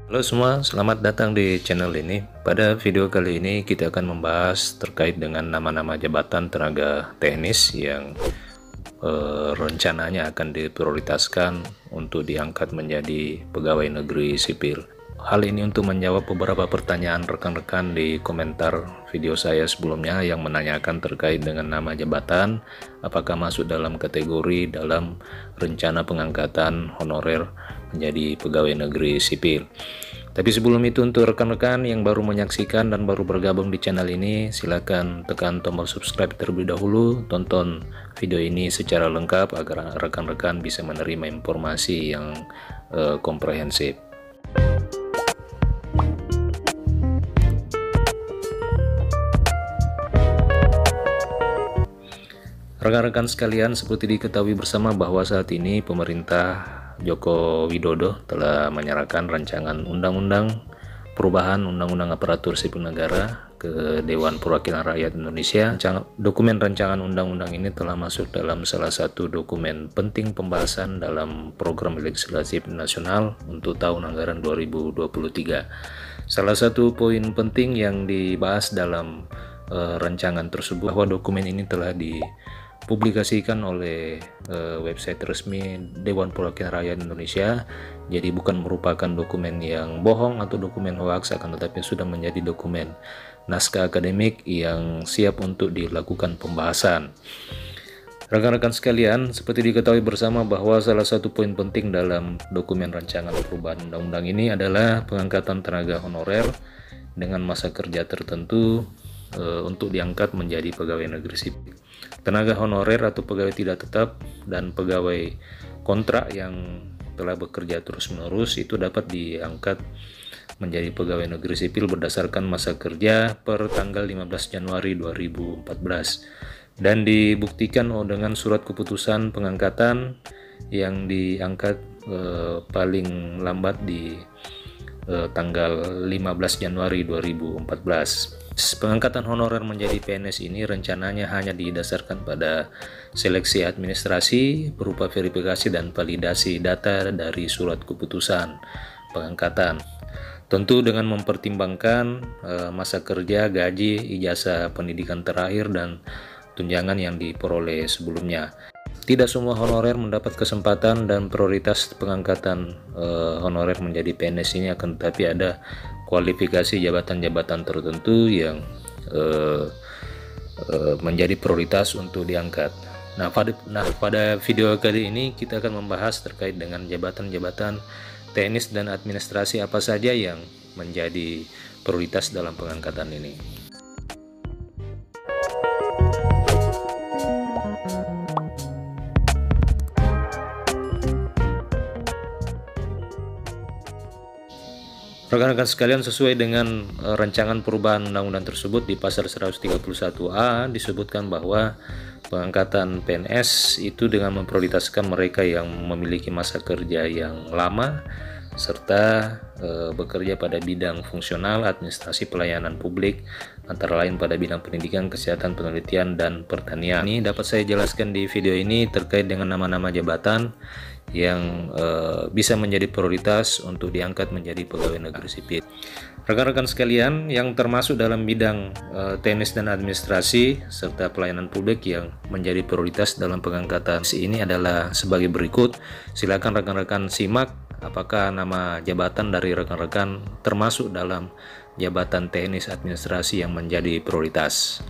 Halo semua, selamat datang di channel ini. Pada video kali ini kita akan membahas terkait dengan nama-nama jabatan tenaga teknis yang rencananya akan diprioritaskan untuk diangkat menjadi pegawai negeri sipil. Hal ini untuk menjawab beberapa pertanyaan rekan-rekan di komentar video saya sebelumnya yang menanyakan terkait dengan nama jabatan, apakah masuk dalam kategori dalam rencana pengangkatan honorer menjadi pegawai negeri sipil. Tapi sebelum itu, untuk rekan-rekan yang baru menyaksikan dan baru bergabung di channel ini, silakan tekan tombol subscribe terlebih dahulu, tonton video ini secara lengkap agar rekan-rekan bisa menerima informasi yang komprehensif. Rekan-rekan sekalian, seperti diketahui bersama bahwa saat ini pemerintah Joko Widodo telah menyerahkan rancangan undang-undang perubahan undang-undang aparatur sipil negara ke Dewan Perwakilan Rakyat Indonesia. Dokumen rancangan undang-undang ini telah masuk dalam salah satu dokumen penting pembahasan dalam program legislatif nasional untuk tahun anggaran 2023. Salah satu poin penting yang dibahas dalam rancangan tersebut bahwa dokumen ini telah dipublikasikan oleh website resmi Dewan Perwakilan Rakyat Indonesia. Jadi bukan merupakan dokumen yang bohong atau dokumen hoax, akan tetapi sudah menjadi dokumen naskah akademik yang siap untuk dilakukan pembahasan. Rekan-rekan sekalian, seperti diketahui bersama bahwa salah satu poin penting dalam dokumen rancangan perubahan undang-undang ini adalah pengangkatan tenaga honorer dengan masa kerja tertentu untuk diangkat menjadi pegawai negeri sipil. Tenaga honorer atau pegawai tidak tetap dan pegawai kontrak yang telah bekerja terus-menerus itu dapat diangkat menjadi pegawai negeri sipil berdasarkan masa kerja per tanggal 15 Januari 2014 dan dibuktikan dengan surat keputusan pengangkatan yang diangkat paling lambat di tanggal 15 Januari 2014. Pengangkatan honorer menjadi PNS ini rencananya hanya didasarkan pada seleksi administrasi berupa verifikasi dan validasi data dari surat keputusan pengangkatan. Tentu dengan mempertimbangkan masa kerja, gaji, ijazah pendidikan terakhir, dan tunjangan yang diperoleh sebelumnya. Tidak semua honorer mendapat kesempatan dan prioritas pengangkatan honorer menjadi PNS ini, akan tetapi ada kualifikasi jabatan-jabatan tertentu yang menjadi prioritas untuk diangkat. Nah, pada video kali ini kita akan membahas terkait dengan jabatan-jabatan teknis dan administrasi apa saja yang menjadi prioritas dalam pengangkatan ini. Rekan-rekan sekalian, sesuai dengan rancangan perubahan undang-undang tersebut, di pasal 131A disebutkan bahwa pengangkatan PNS itu dengan memprioritaskan mereka yang memiliki masa kerja yang lama serta bekerja pada bidang fungsional, administrasi, pelayanan publik, antara lain pada bidang pendidikan, kesehatan, penelitian, dan pertanian. Ini dapat saya jelaskan di video ini terkait dengan nama-nama jabatan yang bisa menjadi prioritas untuk diangkat menjadi pegawai negeri sipil. Rekan-rekan sekalian, yang termasuk dalam bidang teknis dan administrasi serta pelayanan publik yang menjadi prioritas dalam pengangkatan ini adalah sebagai berikut. Silakan rekan-rekan simak apakah nama jabatan dari rekan-rekan termasuk dalam jabatan teknis administrasi yang menjadi prioritas.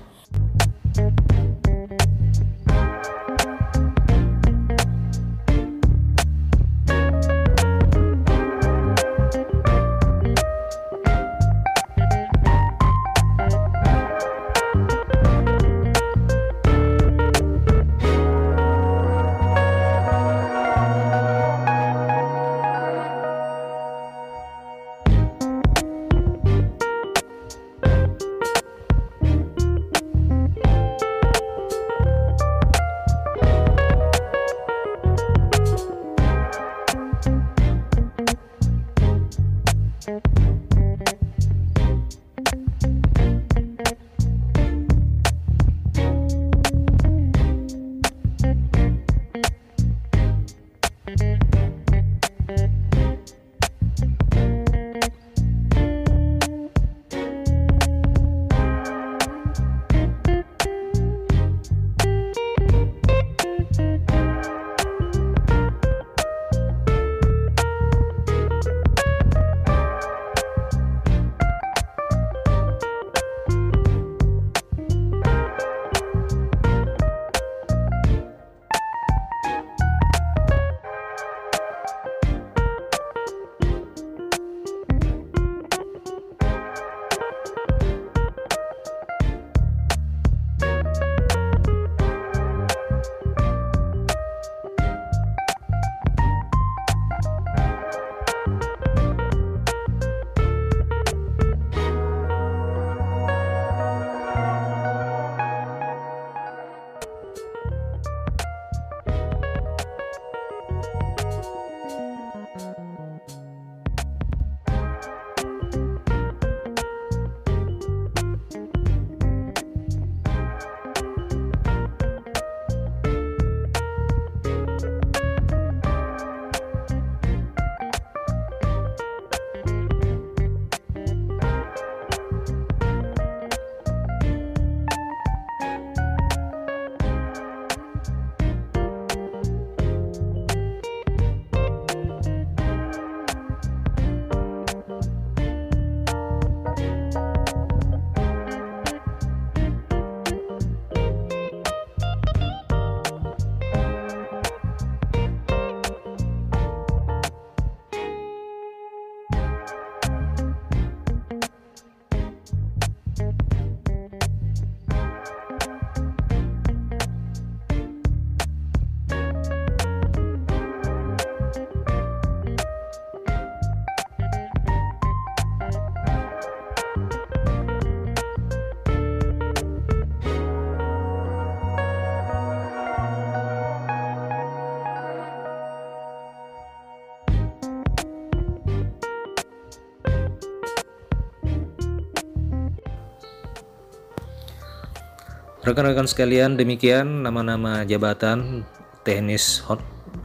Rekan-rekan sekalian, demikian nama-nama jabatan teknis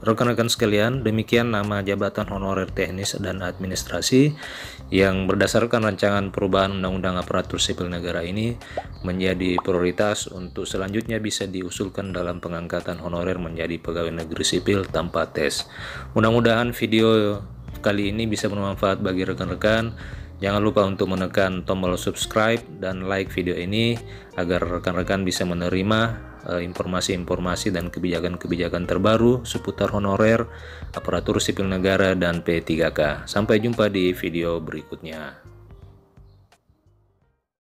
rekan-rekan sekalian, demikian nama jabatan honorer teknis dan administrasi yang berdasarkan rancangan perubahan Undang-Undang Aparatur Sipil Negara ini menjadi prioritas untuk selanjutnya bisa diusulkan dalam pengangkatan honorer menjadi pegawai negeri sipil tanpa tes. Mudah-mudahan video kali ini bisa bermanfaat bagi rekan-rekan. Jangan lupa untuk menekan tombol subscribe dan like video ini agar rekan-rekan bisa menerima informasi-informasi dan kebijakan-kebijakan terbaru seputar honorer, aparatur sipil negara, dan P3K. Sampai jumpa di video berikutnya.